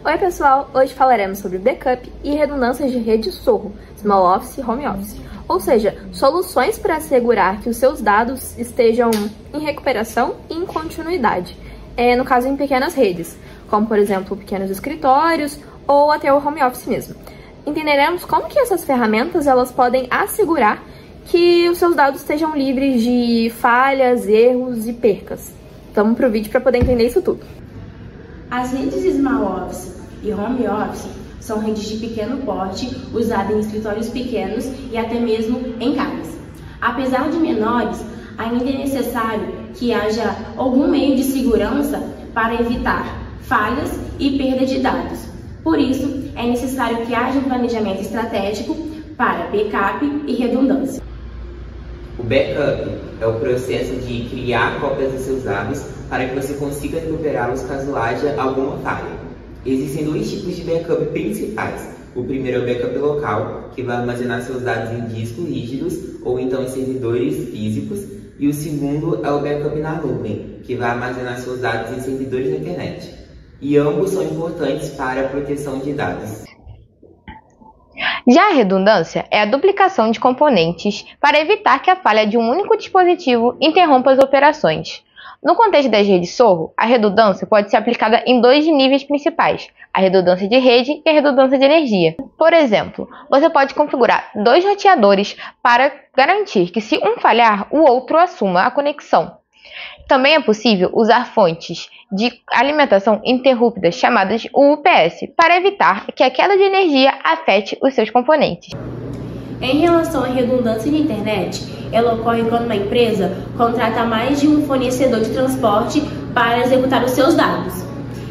Oi pessoal, hoje falaremos sobre backup e redundâncias de rede Sorro, Small Office e Home Office, ou seja, soluções para assegurar que os seus dados estejam em recuperação e em continuidade, no caso em pequenas redes, como por exemplo pequenos escritórios ou até o Home Office mesmo. Entenderemos como que essas ferramentas elas podem assegurar que os seus dados estejam livres de falhas, erros e percas. Vamos para o vídeo para poder entender isso tudo. As redes Small Office e Home Office são redes de pequeno porte, usadas em escritórios pequenos e até mesmo em casas. Apesar de menores, ainda é necessário que haja algum meio de segurança para evitar falhas e perda de dados. Por isso, é necessário que haja um planejamento estratégico para backup e redundância. O backup é o processo de criar cópias dos seus dados para que você consiga recuperá-los caso haja alguma falha. Existem dois tipos de backup principais. O primeiro é o backup local, que vai armazenar seus dados em discos rígidos ou então em servidores físicos. E o segundo é o backup na nuvem, que vai armazenar seus dados em servidores na internet. E ambos são importantes para a proteção de dados. Já a redundância é a duplicação de componentes para evitar que a falha de um único dispositivo interrompa as operações. No contexto das redes Sorro, a redundância pode ser aplicada em dois níveis principais, a redundância de rede e a redundância de energia. Por exemplo, você pode configurar dois roteadores para garantir que, se um falhar, o outro assuma a conexão. Também é possível usar fontes de alimentação interruptas chamadas UPS para evitar que a queda de energia afete os seus componentes. Em relação à redundância de internet, ela ocorre quando uma empresa contrata mais de um fornecedor de transporte para executar os seus dados.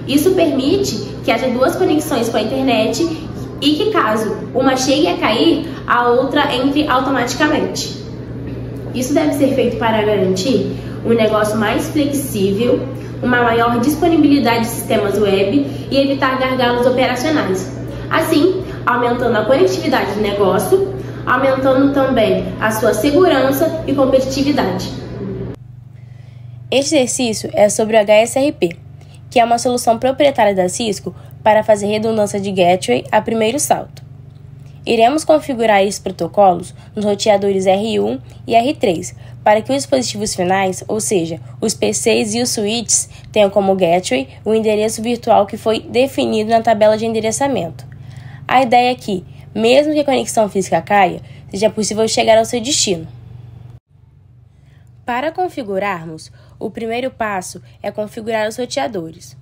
Isso permite que haja duas conexões com a internet e que, caso uma chegue a cair, a outra entre automaticamente. Isso deve ser feito para garantir um negócio mais flexível, uma maior disponibilidade de sistemas web e evitar gargalos operacionais. Assim, aumentando a conectividade do negócio, aumentando também a sua segurança e competitividade. Este exercício é sobre o HSRP, que é uma solução proprietária da Cisco para fazer redundância de gateway a primeiro salto. Iremos configurar esses protocolos nos roteadores R1 e R3, para que os dispositivos finais, ou seja, os PCs e os switches, tenham como gateway o endereço virtual que foi definido na tabela de endereçamento. A ideia é que, mesmo que a conexão física caia, seja possível chegar ao seu destino. Para configurarmos, o primeiro passo é configurar os roteadores.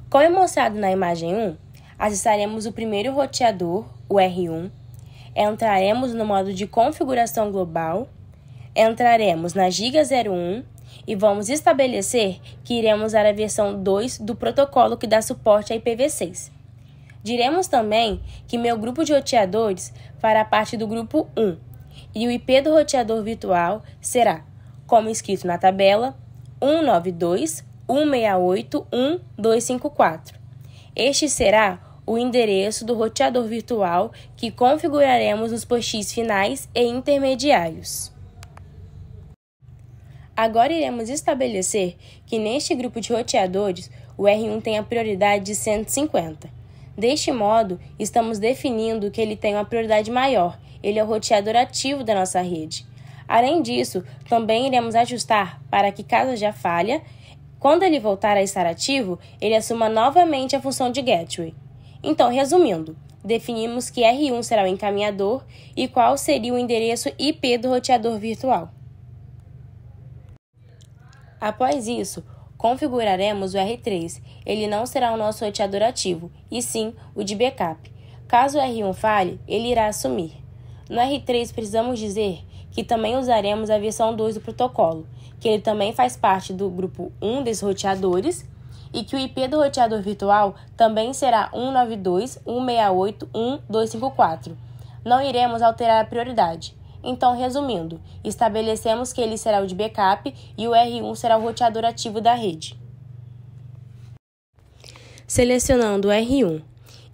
Como é mostrado na imagem 1, acessaremos o primeiro roteador, o R1, entraremos no modo de configuração global, entraremos na Giga 01 e vamos estabelecer que iremos usar a versão 2 do protocolo que dá suporte a IPv6. Diremos também que meu grupo de roteadores fará parte do grupo 1 e o IP do roteador virtual será, como escrito na tabela, 192.168.1.254. Este será o endereço do roteador virtual que configuraremos nos POX finais e intermediários. Agora iremos estabelecer que neste grupo de roteadores o R1 tem a prioridade de 150. Deste modo, estamos definindo que ele tem uma prioridade maior, ele é o roteador ativo da nossa rede. Além disso, também iremos ajustar para que, caso haja falha, quando ele voltar a estar ativo, ele assuma novamente a função de gateway. Então, resumindo, definimos que R1 será o encaminhador e qual seria o endereço IP do roteador virtual. Após isso, configuraremos o R3. Ele não será o nosso roteador ativo, e sim o de backup. Caso o R1 falhe, ele irá assumir. No R3, precisamos dizer que também usaremos a versão 2 do protocolo, que ele também faz parte do grupo 1 desses roteadores, e que o IP do roteador virtual também será 192.168.1.254. Não iremos alterar a prioridade. Então, resumindo, estabelecemos que ele será o de backup e o R1 será o roteador ativo da rede. Selecionando o R1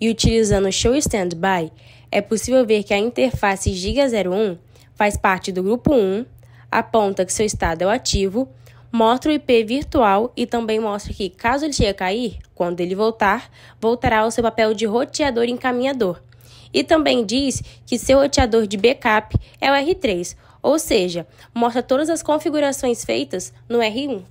e utilizando o Show Standby, é possível ver que a interface Giga 01 faz parte do grupo 1, aponta que seu estado é o ativo, mostra o IP virtual e também mostra que, caso ele chegue a cair, quando ele voltar, voltará ao seu papel de roteador encaminhador. E também diz que seu roteador de backup é o R3, ou seja, mostra todas as configurações feitas no R1.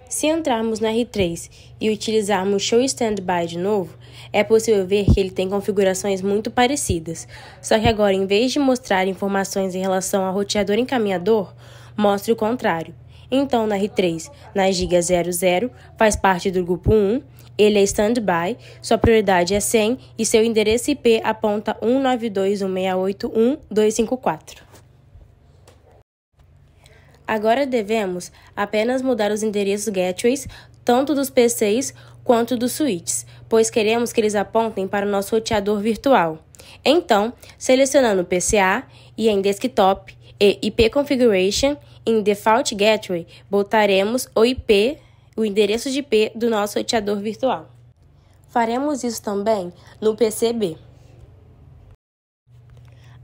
Se entrarmos no R3 e utilizarmos Show Standby de novo, é possível ver que ele tem configurações muito parecidas, só que agora, em vez de mostrar informações em relação ao roteador encaminhador, mostra o contrário. Então, no R3, na giga 00, faz parte do grupo 1, ele é Standby, sua prioridade é 100 e seu endereço IP aponta 192.168.1.254. Agora devemos apenas mudar os endereços gateways, tanto dos PCs quanto dos switches, pois queremos que eles apontem para o nosso roteador virtual. Então, selecionando PCA e em Desktop e IP Configuration, em Default Gateway, botaremos o endereço de IP do nosso roteador virtual. Faremos isso também no PCB.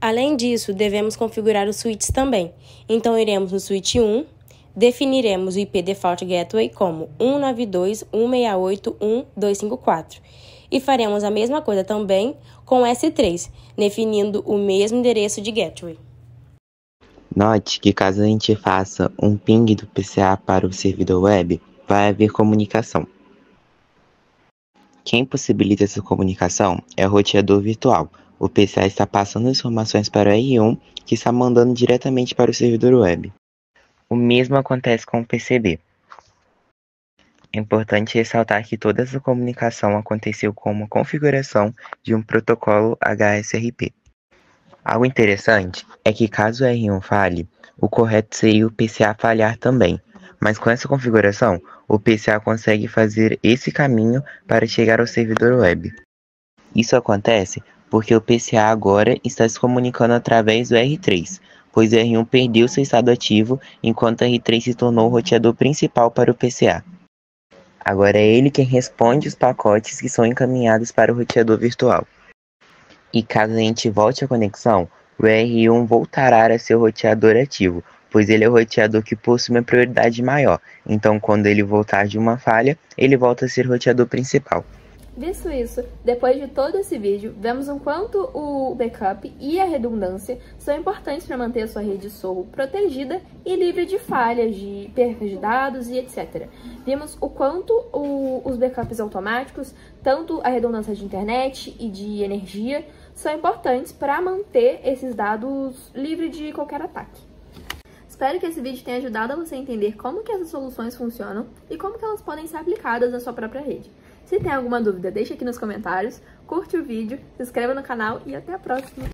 Além disso, devemos configurar os switches também. Então, iremos no switch 1, definiremos o IP Default Gateway como 192.168.1.254 e faremos a mesma coisa também com o S3, definindo o mesmo endereço de gateway. Note que caso a gente faça um ping do PCA para o servidor web, vai haver comunicação. Quem possibilita essa comunicação é o roteador virtual. O PCA está passando informações para o R1, que está mandando diretamente para o servidor web. O mesmo acontece com o PCB. É importante ressaltar que toda essa comunicação aconteceu com uma configuração de um protocolo HSRP. Algo interessante é que caso o R1 falhe, o correto seria o PCA falhar também, mas com essa configuração, o PCA consegue fazer esse caminho para chegar ao servidor web. Isso acontece porque o PCA agora está se comunicando através do R3, pois o R1 perdeu seu estado ativo enquanto o R3 se tornou o roteador principal para o PCA. Agora é ele quem responde os pacotes que são encaminhados para o roteador virtual. E caso a gente volte à conexão, o R1 voltará a ser o roteador ativo, pois ele é o roteador que possui uma prioridade maior. Então, quando ele voltar de uma falha, ele volta a ser o roteador principal. Visto isso, depois de todo esse vídeo, vemos o quanto o backup e a redundância são importantes para manter a sua rede Sorro protegida e livre de falhas, de percas de dados e etc. Vimos o quanto os backups automáticos, tanto a redundância de internet e de energia, são importantes para manter esses dados livres de qualquer ataque. Espero que esse vídeo tenha ajudado a você a entender como que essas soluções funcionam e como que elas podem ser aplicadas na sua própria rede. Se tem alguma dúvida, deixa aqui nos comentários, curte o vídeo, se inscreva no canal e até a próxima!